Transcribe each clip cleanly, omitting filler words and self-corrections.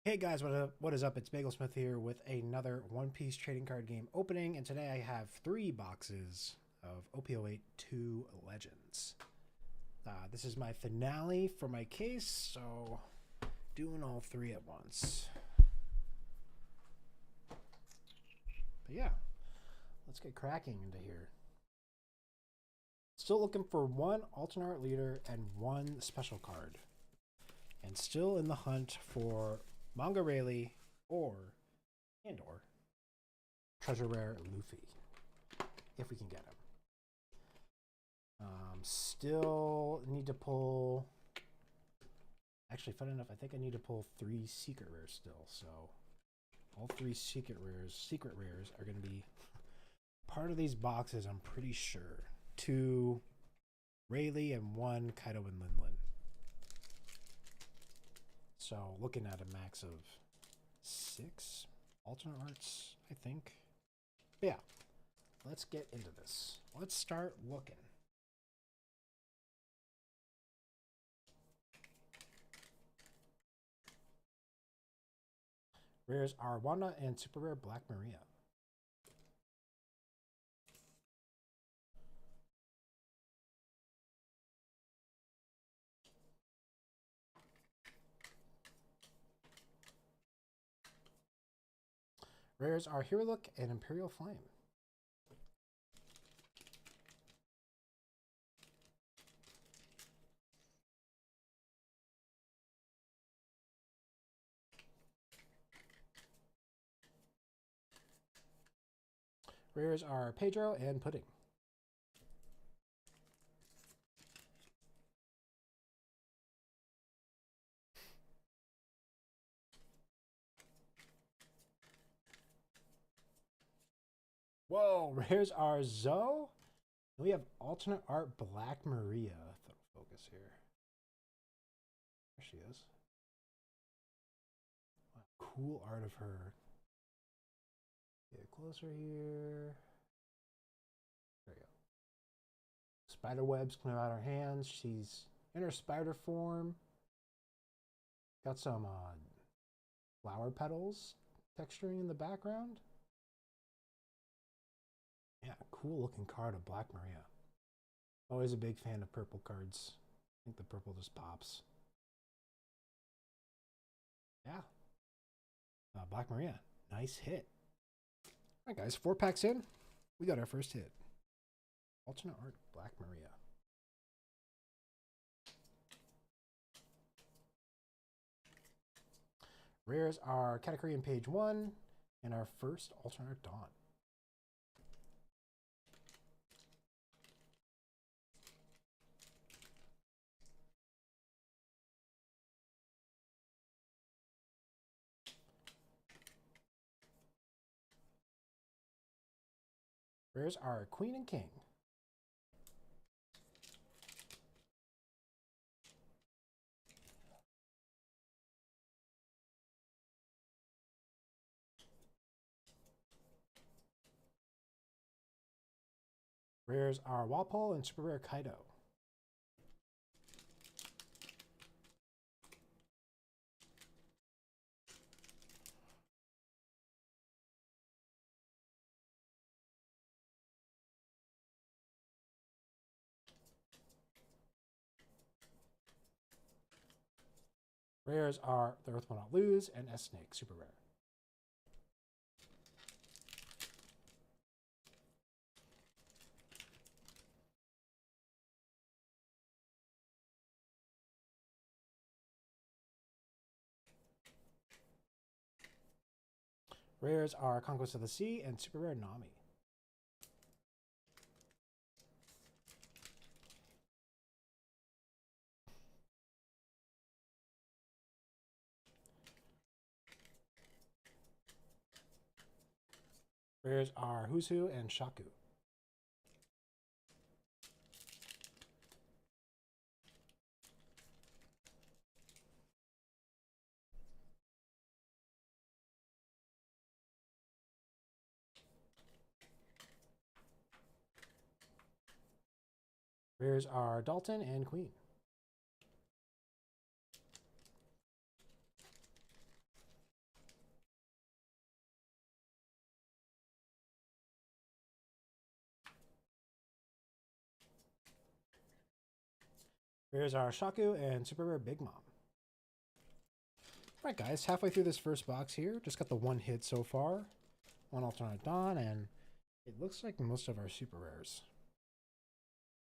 Hey guys, what is up? It's Bagelsmith here with another One Piece trading card game opening, and today I have 3 boxes of OP08 2 Legends. This is my finale for my case, so doing all 3 at once. But yeah, let's get cracking into here. Still looking for 1 alternate art leader and 1 special card. And still in the hunt for Manga Rayleigh or Treasure Rare Luffy, if we can get him. Still need to pull. Actually, fun enough, I think I need to pull 3 secret rares still. So all 3 secret rares are going to be part of these boxes. I'm pretty sure 2 Rayleigh and 1 Kaido and Linlin. So looking at a max of 6 alternate arts, I think. But yeah, let's get into this. Let's start looking. Rares are Wanda and super rare Black Maria. Rares are Hero Look and Imperial Flame. Rares are Pedro and Pudding. Whoa, rares are Zoe. And we have alternate art Black Maria. Focus here. There she is. Wow, cool art of her. Get closer here. There you go. Spider webs coming out her hands. She's in her spider form. Got some flower petals texturing in the background. Yeah, cool looking card of Black Maria. Always a big fan of purple cards. I think the purple just pops. Yeah. Black Maria. Nice hit. All right, guys. 4 packs in. We got our first hit. Alternate art Black Maria. Rares are Katakuri page 1 and our first alternate art Dawn. Rares are Queen and King. Rares are Walpole and super rare Kaido. Rares are The Earth Will Not Lose and S Snake, super rare. Rares are Conquest of the Sea and super rare Nami. Rares are Who's Who and Shaku. Rares are Dalton and Queen. Here's our Shaku and Super Rare Big Mom. Alright guys, halfway through this first box here. Just got the one hit so far. One alternate Dawn, and it looks like most of our Super Rares.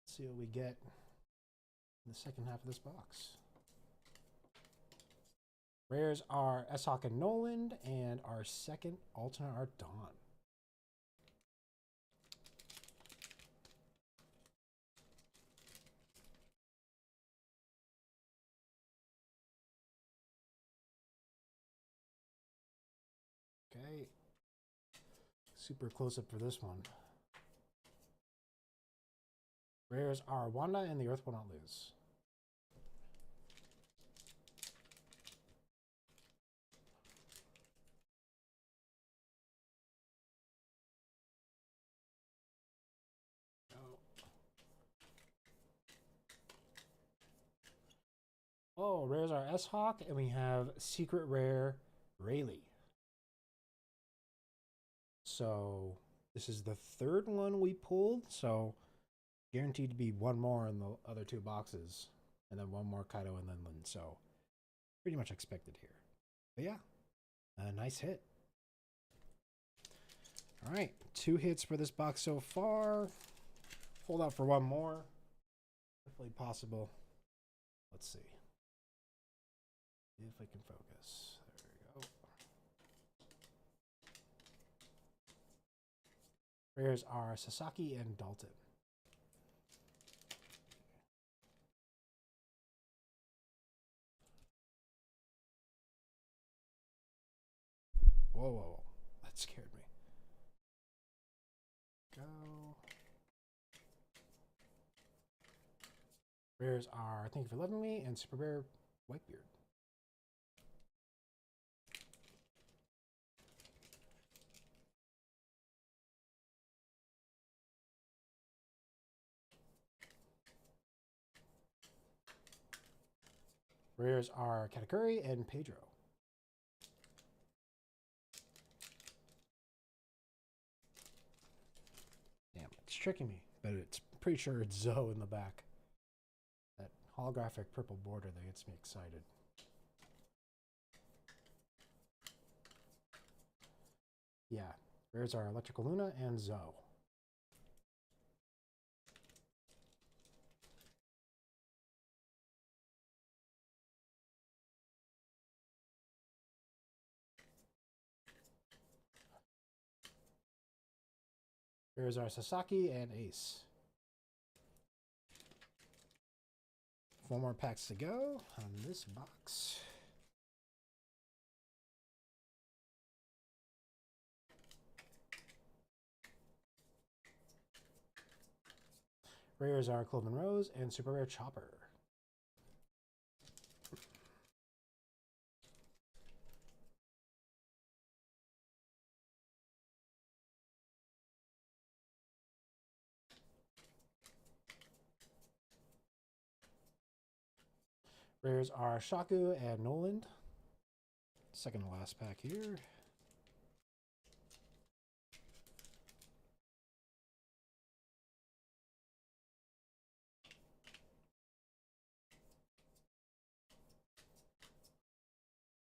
Let's see what we get in the second half of this box. Rares are S-Hawk and Noland, and our second alternate art Dawn. Okay. Super close up for this one. Rares are Wanda and the Earth Will Not Lose. Oh, rares are S-Hawk, and we have secret rare Rayleigh. So this is the third one we pulled, so guaranteed to be one more in the other two boxes, and then one more Kaido and then Lin. So pretty much expected here. But yeah, a nice hit. All right, 2 hits for this box so far. Hold out for one more. Hopefully possible. Let's see. If I can focus. There we go. Rares are Sasaki and Dalton. Whoa, whoa, whoa. That scared me. Go. Rares are Thank You for Loving Me and Super Rare Whitebeard. Rares are Katakuri and Pedro. Damn, it's tricking me, but it's pretty sure it's Zoe in the back. That holographic purple border that gets me excited. Yeah, rares are Electrical Luna and Zoe. Rares are Sasaki and Ace. 4 more packs to go on this box. Rares are Cloven Rose and Super Rare Chopper. Rares are Shaku and Noland. Second to last pack here.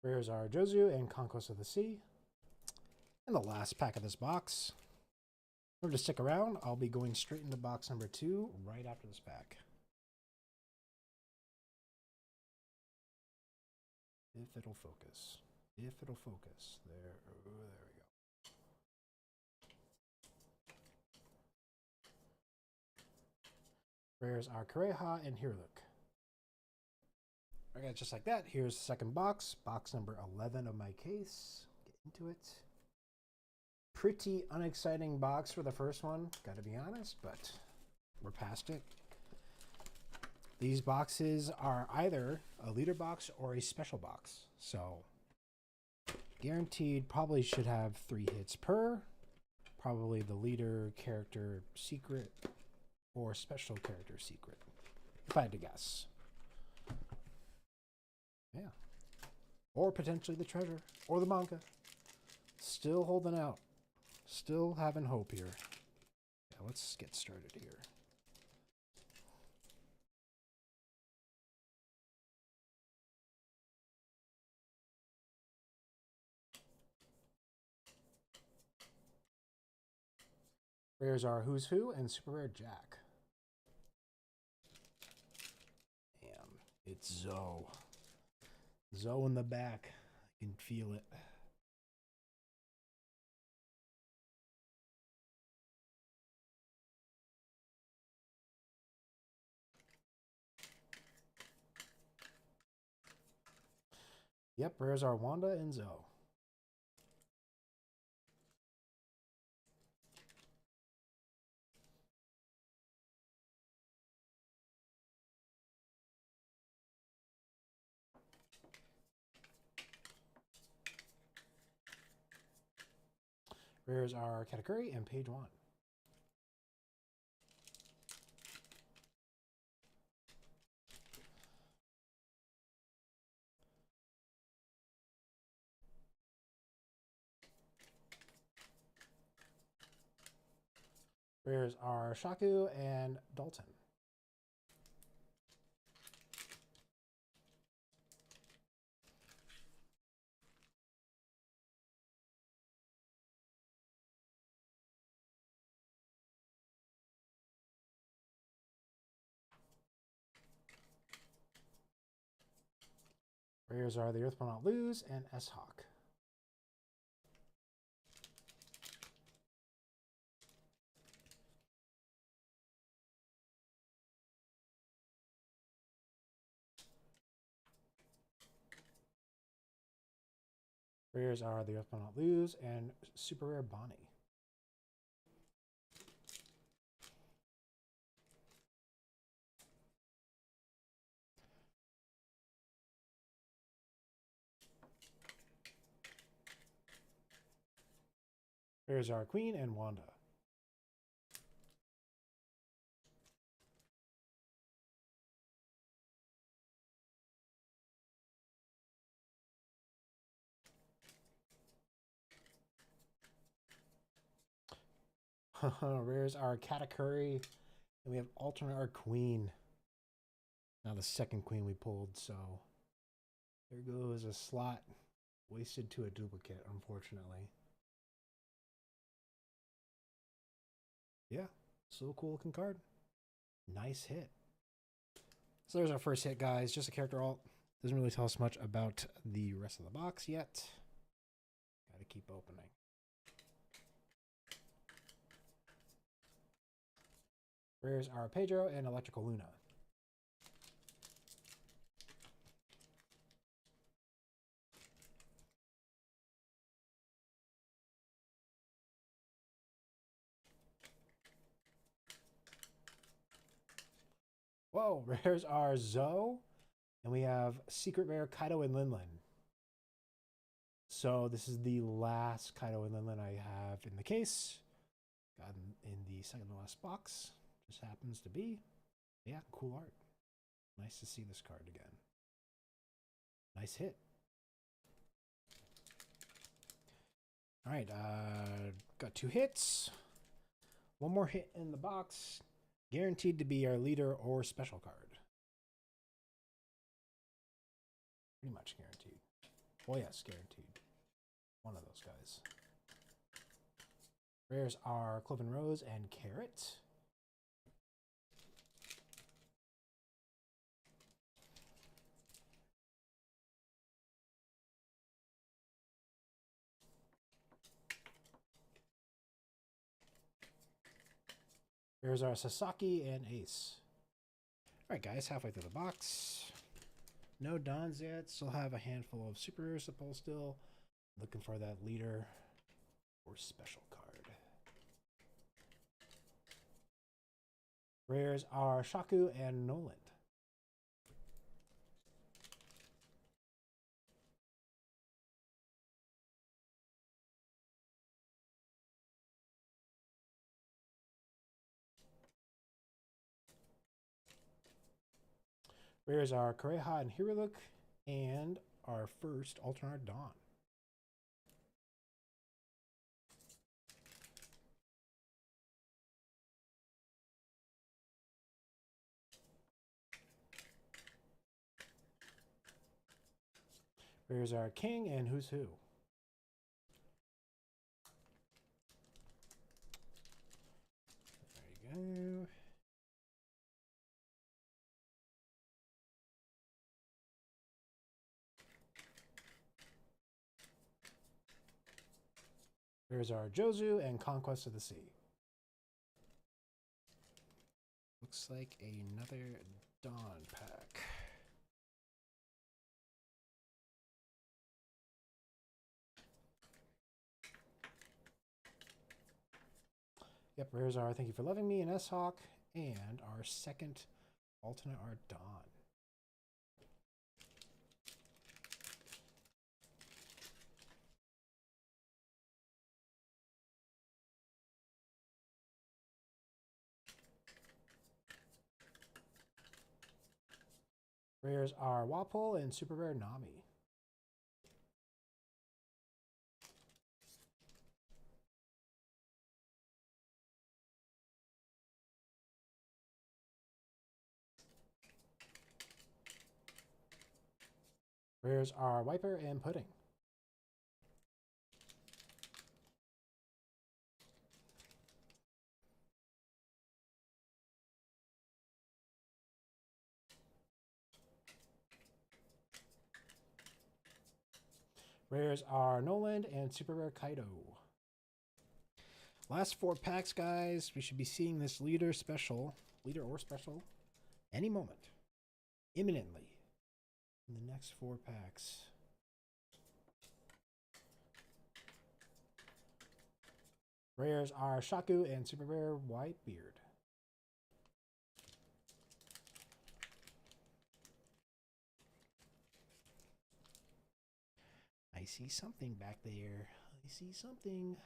Rares are Jozu and Conquest of the Sea. And the last pack of this box. Remember to stick around. I'll be going straight into box number 2 right after this pack. If it'll focus. If it'll focus. There we go. Rares are Kureha and Hiruluk. Okay, just like that. Here's the second box. Box number 11 of my case. Get into it. Pretty unexciting box for the first one, gotta be honest, but we're past it. These boxes are either a leader box or a special box. So guaranteed probably should have 3 hits per. Probably the leader character secret or special character secret, if I had to guess. Yeah. Or potentially the treasure or the manga. Still holding out. Still having hope here. Yeah, let's get started here. Rares are Who's Who and Super Rare Jack. Damn, it's Zoe. Zoe in the back. I can feel it. Yep, rares are Wanda and Zoe. Rares are Katakuri and Page 1. Rares are Shaku and Dalton. Rares are The Earth Will Not Lose and S-Hawk. Rares are The Earth Will Not Lose and Super Rare Bonnie. Rares are Queen and Wanda. Rares are Katakuri, and we have alternate our Queen. Now the second Queen we pulled, so there goes a slot wasted to a duplicate, unfortunately. Yeah, so cool looking card. Nice hit. So there's our first hit, guys. Just a character alt. Doesn't really tell us much about the rest of the box yet. Gotta keep opening. Rares are Pedro and Electrical Luna. Whoa, rares are Zoe, and we have Secret Rare Kaido and Linlin. So this is the last Kaido and Linlin I have in the case. Got in the second to last box. Just happens to be. Yeah, cool art. Nice to see this card again. Nice hit. All right, got 2 hits. One more hit in the box. Guaranteed to be our leader or special card. Pretty much guaranteed. Well, yes, guaranteed. One of those guys. Rares are Cloven Rose and Carrot. Rares are Sasaki and Ace. All right, guys, halfway through the box. No Dons yet. Still have a handful of super rares to pull still. Looking for that leader or special card. Rares are Shaku and Noland. Rares are Kureha and Hiruluk, and our first alternate Dawn. Rares are King and Who's Who. 5. There's our Jozu and Conquest of the Sea. Looks like another Dawn pack. Yep, rares are Thank You for Loving Me and S-Hawk, and our second alternate art Dawn. Rares are Wapol and super rare Nami. Rares are Wiper and Pudding. Rares are Noland and super rare Kaido. Last 4 packs, guys. We should be seeing this leader or special, any moment, imminently, in the next 4 packs. Rares are Shaku and super rare Whitebeard. I see something back there. I see something.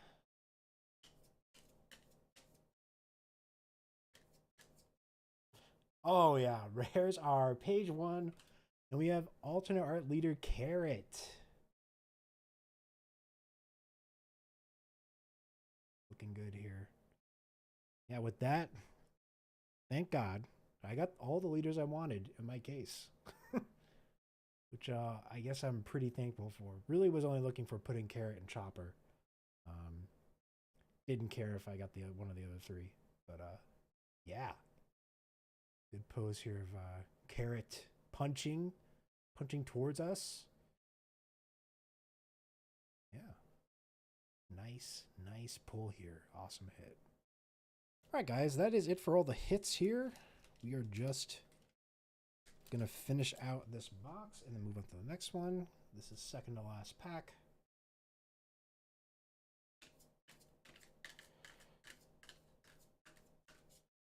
Oh yeah, rares are page 1, and we have alternate art leader Carrot. Looking good here. Yeah, with that, thank God, I got all the leaders I wanted in my case. Which I guess I'm pretty thankful for. Really was only looking for Pudding, Carrot, and Chopper. Didn't care if I got one of the other 3. But yeah. Good pose here of Carrot punching towards us. Yeah. Nice pull here. Awesome hit. All right, guys, that is it for all the hits here. We are just gonna finish out this box and then move on to the next one. This is second to last pack.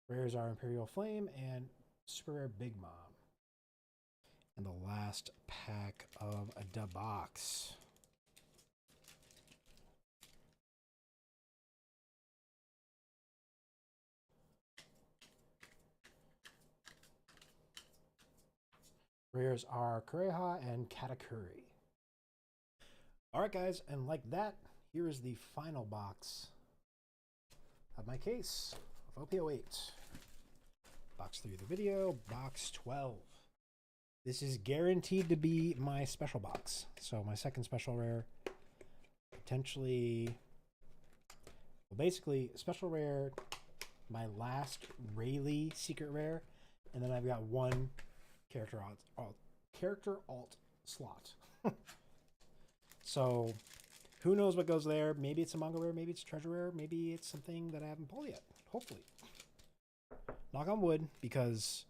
Rares are Imperial Flame and super rare Big Mom. And the last pack of the box. Rares are Kureha and Katakuri. Alright guys, and like that, here is the final box of my case of OP08. Box 3 of the video, box 12. This is guaranteed to be my special box. So my second special rare, potentially, well basically special rare, my last Rayleigh secret rare, and then I've got one character alt slot. So who knows what goes there? Maybe it's a manga rare, maybe it's treasure rare, maybe it's something that I haven't pulled yet. Hopefully. Knock on wood, because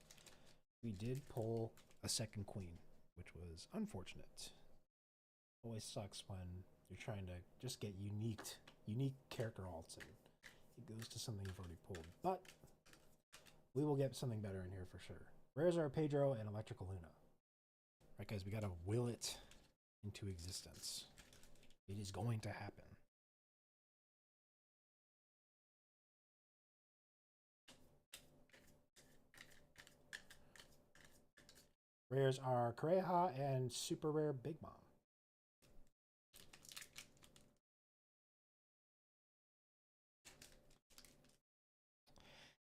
we did pull a second queen, which was unfortunate. Always sucks when you're trying to just get unique character alts and it goes to something you've already pulled. But we will get something better in here for sure. Rares are Pedro and Electrical Luna. Right, guys, we gotta will it into existence. It is going to happen. Rares are Kureha and super rare Big Mom.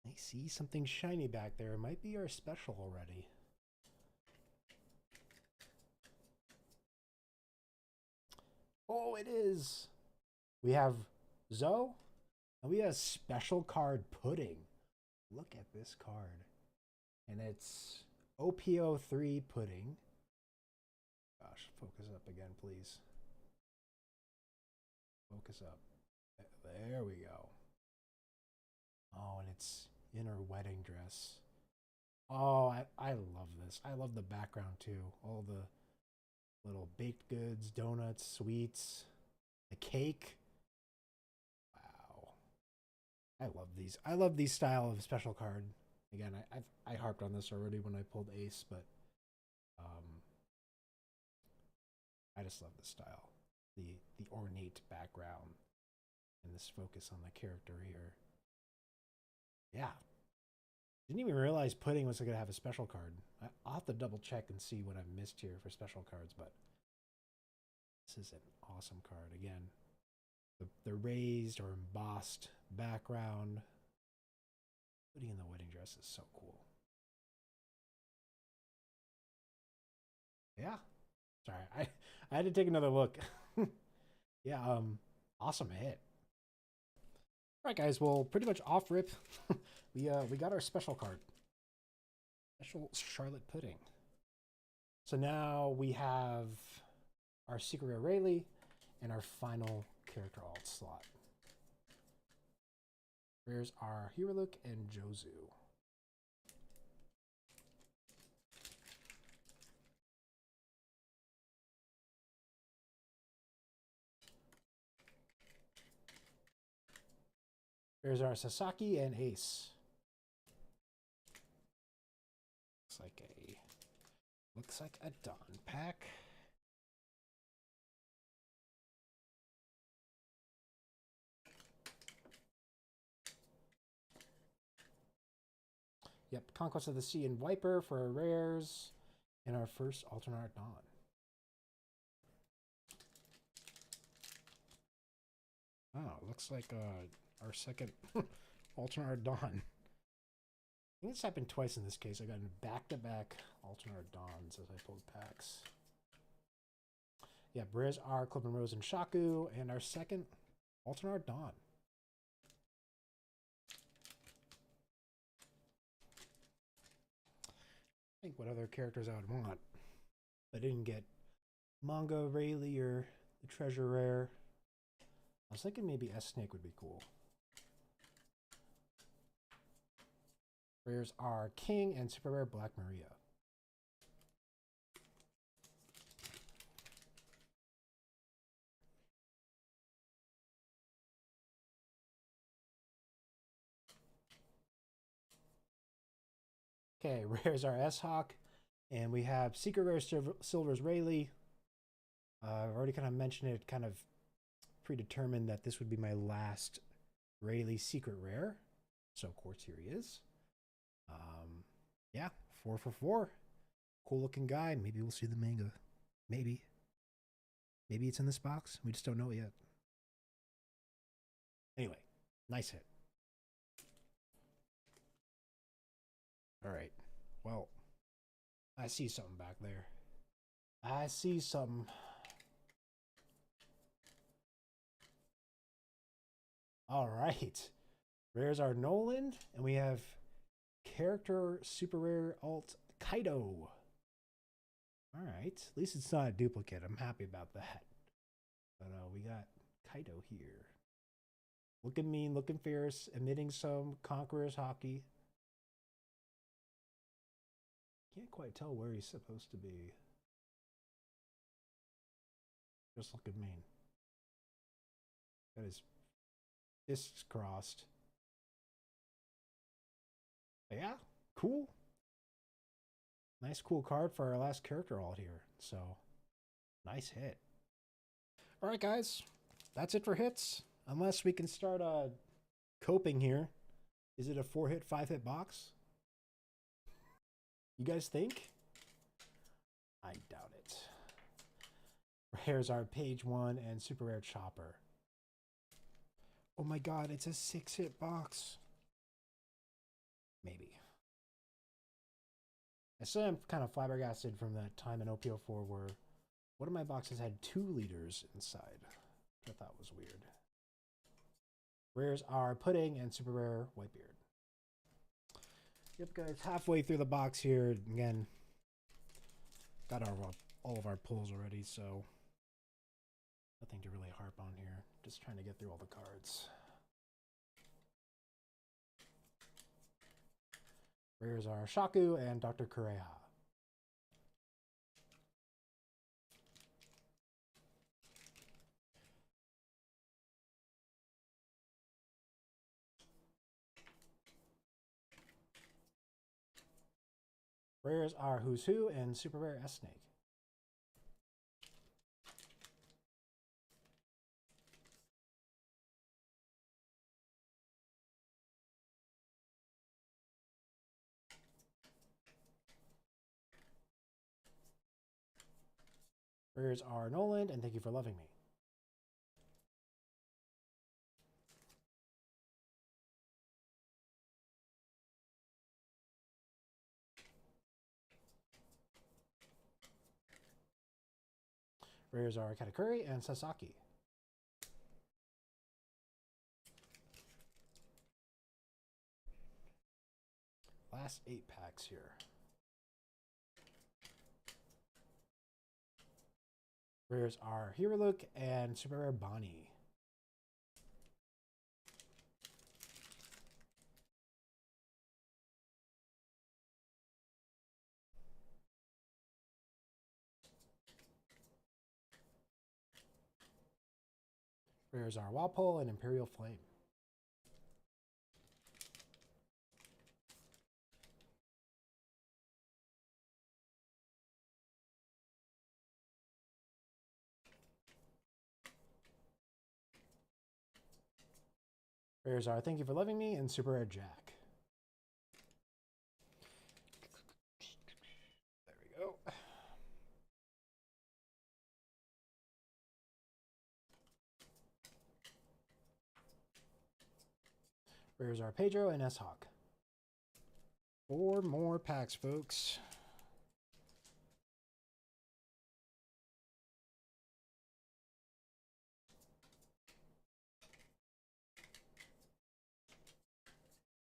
I see something shiny back there. It might be our special already. Oh, it is. We have Zoe, and we have special card Pudding. Look at this card. And it's OP03 Pudding. Gosh, focus up again, please. Focus up. There we go. Oh, and it's in her wedding dress. Oh, I love this. I love the background too. All the little baked goods, donuts, sweets, the cake. Wow. I love these. I love these style of special card. Again, I harped on this already when I pulled Ace, but I just love the style. The ornate background and this focus on the character here. Yeah. Didn't even realize Pudding was going to have a special card. I'll have to double check and see what I've missed here for special cards, but this is an awesome card. Again, the raised or embossed background. Pudding in the wedding dress is so cool. Yeah. Sorry, I had to take another look. Yeah, awesome hit. All right, guys. Well, pretty much off rip, we got our special card, special Charlotte Pudding. So now we have our Secret Rare Rayleigh and our final character alt slot. Rares are Hiruluk and Jozu. There's our Sasaki and Ace. Looks like a Dawn pack. Yep, Conquest of the Sea and Viper for our rares, and our first alternate Dawn. Oh, looks like our second alternate Dawn. I think it's happened twice in this case. I got back-to-back alternate Dawns as I pulled packs. Yeah, rares are Clip and Rose and Shaku, and our second alternate Dawn. I think what other characters I would want. I didn't get Manga, Rayleigh, or the Treasure Rare. I was thinking maybe S-Snake would be cool. Rares are King and Super Rare Black Maria. Okay, rares are S-Hawk, and we have Secret Rare Silver's Rayleigh. I've already kind of mentioned it, kind of predetermined that this would be my last Rayleigh Secret Rare. So, of course, here he is. Yeah, 4 for 4. Cool looking guy. Maybe we'll see the manga. Maybe. Maybe it's in this box. We just don't know it yet. Anyway, nice hit. All right. Well, I see something back there. I see something. All right. Rares are Nolan, and we have character super rare alt Kaido. All right. At least it's not a duplicate. I'm happy about that. But we got Kaido here. Looking mean, looking fierce, emitting some Conqueror's hockey. Can't quite tell where he's supposed to be. Just looking mean. Got his fists crossed. But yeah, cool. Nice cool card for our last character alt here. So, nice hit. All right, guys. That's it for hits. Unless we can start coping here. Is it a 4-hit, 5-hit box? You guys think? I doubt it. Rares are Page 1 and Super Rare Chopper. Oh my god, it's a 6-hit box. Maybe. I still am kind of flabbergasted from that time in OP04 where one of my boxes had 2 liters inside. I thought was weird. Rares are Pudding and Super Rare Whitebeard. Yep, guys, halfway through the box here. Again, got all of our pulls already, so nothing to really harp on here. Just trying to get through all the cards. Rares are Shaku and Dr. Kureha. Rares are Who's Who and Super Rare S-Snake. Rares are Noland and Thank You for Loving Me. Rares are Katakuri and Sasaki. Last 8 packs here. Rares are Hiruluk and Super Rare Bonnie. Rares are Walpole and Imperial Flame. Rares are Thank You for Loving Me and Super Rare Jack. There we go. Rares are Pedro and S-Hawk. 4 more packs, folks.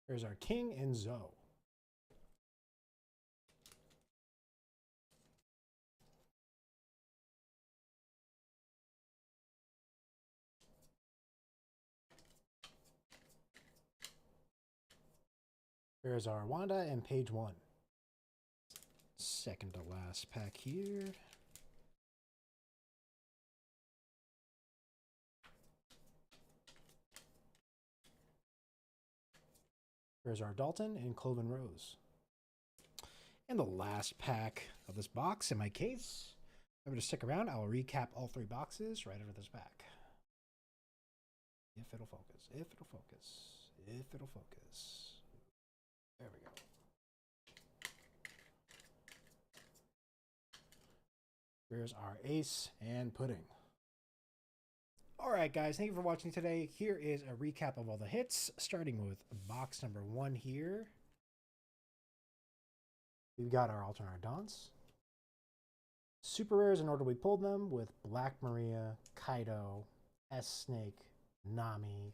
Rares are King and Zoe. Rares are Wanda and Page 1. Second to last pack here. Rares are Dalton and Cloven Rose. And the last pack of this box in my case. Remember to stick around. I will recap all 3 boxes right over this back. If it'll focus. If it'll focus. If it'll focus. There we go. Rares are Ace and Pudding. Alright guys, thank you for watching today. Here is a recap of all the hits, starting with box number 1 here. We've got our alternate Dons. Super rares in order we pulled them with Black Maria, Kaido, S-Snake, Nami,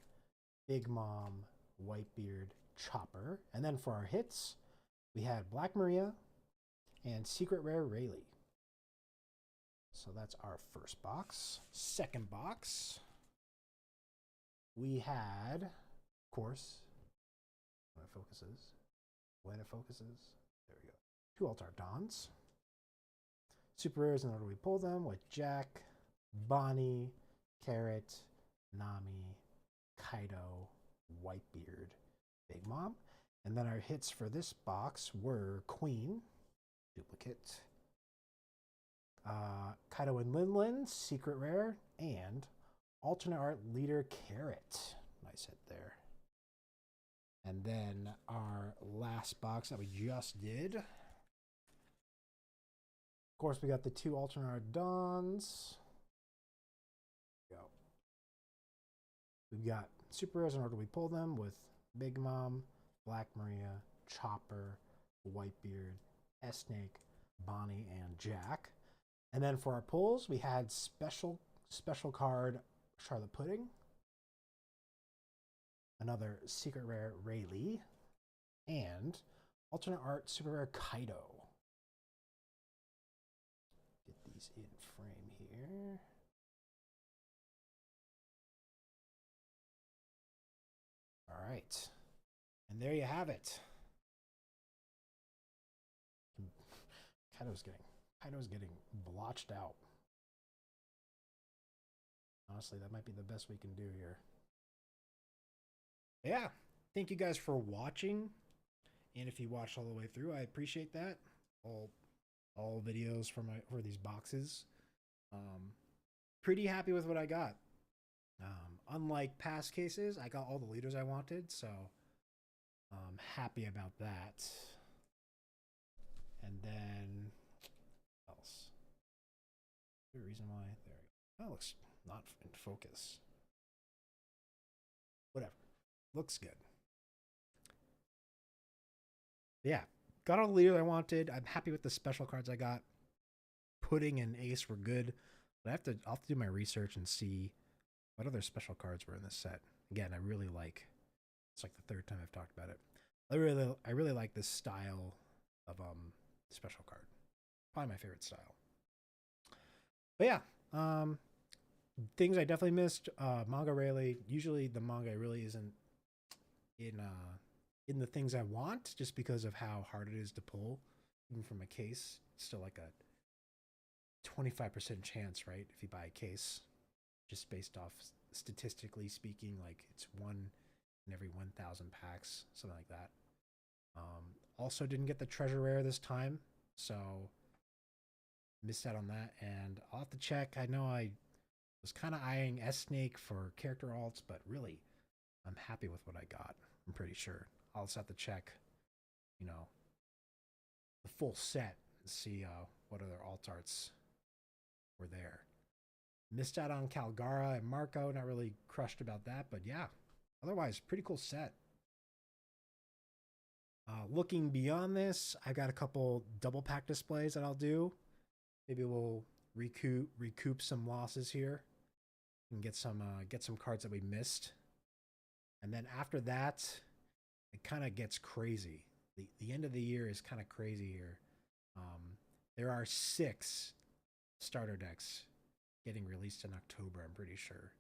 Big Mom, Whitebeard, Chopper. And then for our hits, we had Black Maria and Secret Rare Rayleigh. So that's our first box. Second box, we had, of course, when it focuses, there we go. 2 Altar Dons. Super rares in order we pull them with Jack, Bonnie, Carrot, Nami, Kaido, Whitebeard, Big Mom. And then our hits for this box were Queen, duplicate, Kaido and Linlin, secret rare, and alternate art leader Carrot. Nice hit there. And then our last box that we just did. Of course, we got the 2 alternate art Dons. Go. We've got super rares in order we pull them with Big Mom, Black Maria, Chopper, Whitebeard, S-Snake, Bonnie, and Jack. And then for our pulls, we had special card Charlotte Pudding, another secret rare Rayleigh, and Alternate art, super rare Kaido. Get these in frame here. All right. And there you have it. Kaido's getting blotched out. Honestly, that might be the best we can do here. Yeah. Thank you guys for watching. And if you watched all the way through, I appreciate that. All videos for these boxes. Pretty happy with what I got. Unlike past cases, I got all the leaders I wanted, so I'm happy about that. And then what else? The reason why there we go. That looks not in focus. Whatever. Looks good. Yeah, got all the leaders I wanted. I'm happy with the special cards I got. Pudding and Ace were good, but I'll have to do my research and see what other special cards were in this set. Again, I really like. It's like the third time I've talked about it. I really like this style of special card. Probably my favorite style. But yeah, things I definitely missed. Manga rarely. Usually the manga really isn't in the things I want, just because of how hard it is to pull, even from a case. It's still like a 25% chance, right? If you buy a case, just based off statistically speaking, like it's 1 in every 1,000 packs, something like that. Also didn't get the treasure rare this time, so missed out on that. And I'll have to check. I know I was kind of eyeing S-Snake for character alts, but really, I'm happy with what I got. I'm pretty sure. I'll just have to check, the full set and see what other alt arts were there. Missed out on Calgara and Marco. Not really crushed about that, but yeah. Otherwise, pretty cool set. Looking beyond this, I got a couple double pack displays that I'll do. Maybe we'll recoup some losses here and get some cards that we missed. And then after that, it kind of gets crazy. The end of the year is kind of crazy here. There are 6 starter decks getting released in October, I'm pretty sure.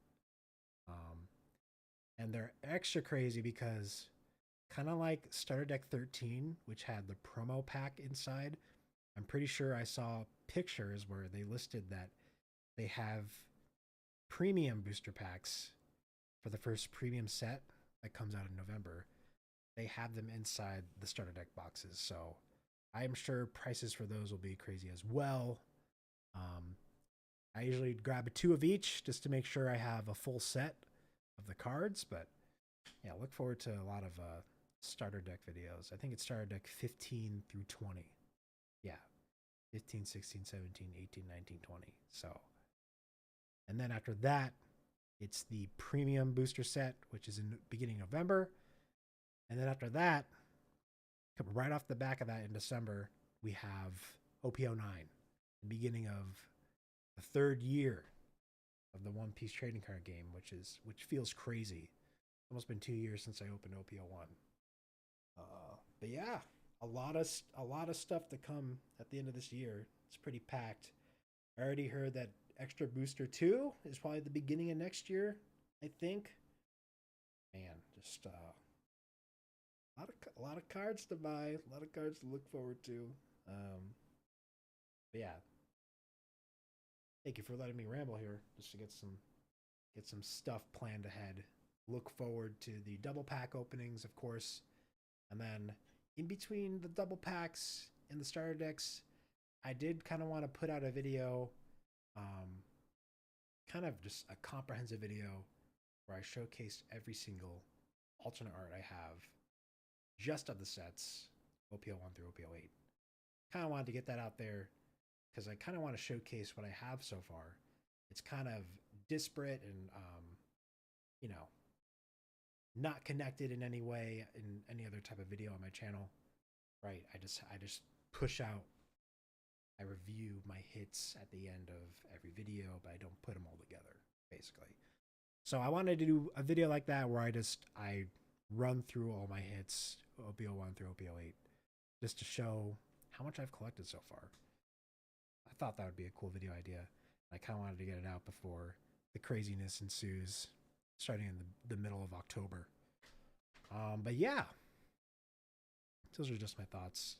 And they're extra crazy because kind of like starter deck 13, which had the promo pack inside, I'm pretty sure I saw pictures where they listed that they have premium booster packs for the first premium set that comes out in November. They have them inside the starter deck boxes, so I am sure prices for those will be crazy as well. I usually grab 2 of each just to make sure I have a full set of the cards, but yeah, look forward to a lot of starter deck videos. I think it's starter deck 15 through 20. Yeah, 15, 16, 17, 18, 19, 20. So, and then after that, it's the premium booster set, which is in the beginning of November. And then after that, right off the back of that in December, we have OP09, the beginning of the 3rd year of the One Piece trading card game, which feels crazy. It's almost been 2 years since I opened OP01. But yeah, a lot of stuff to come at the end of this year. It's pretty packed. I already heard that Extra Booster 2 is probably the beginning of next year, I think. Man, just a lot of cards to buy, a lot of cards to look forward to. But yeah, thank you for letting me ramble here, just to get some stuff planned ahead. Look forward to the double pack openings, of course, and then in between the double packs and the starter decks, I did kind of want to put out a video, kind of just a comprehensive video where I showcased every single alternate art I have, just of the sets, OP01 through OP08. Kind of wanted to get that out there because I kind of want to showcase what I have so far. It's kind of disparate and, not connected in any way in any other type of video on my channel, right? I just push out, I review my hits at the end of every video, but I don't put them all together, basically. So I wanted to do a video like that where I run through all my hits, OP01 through OP08. just to show how much I've collected so far. I thought that would be a cool video idea. I kind of wanted to get it out before the craziness ensues, starting in the middle of October. But yeah, those are just my thoughts.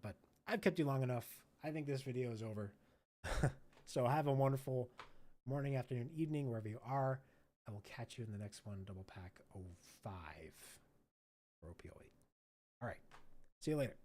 But I've kept you long enough. I think this video is over. So have a wonderful morning, afternoon, evening, wherever you are. I will catch you in the next one, double pack 05 or OP08. All right. See you later.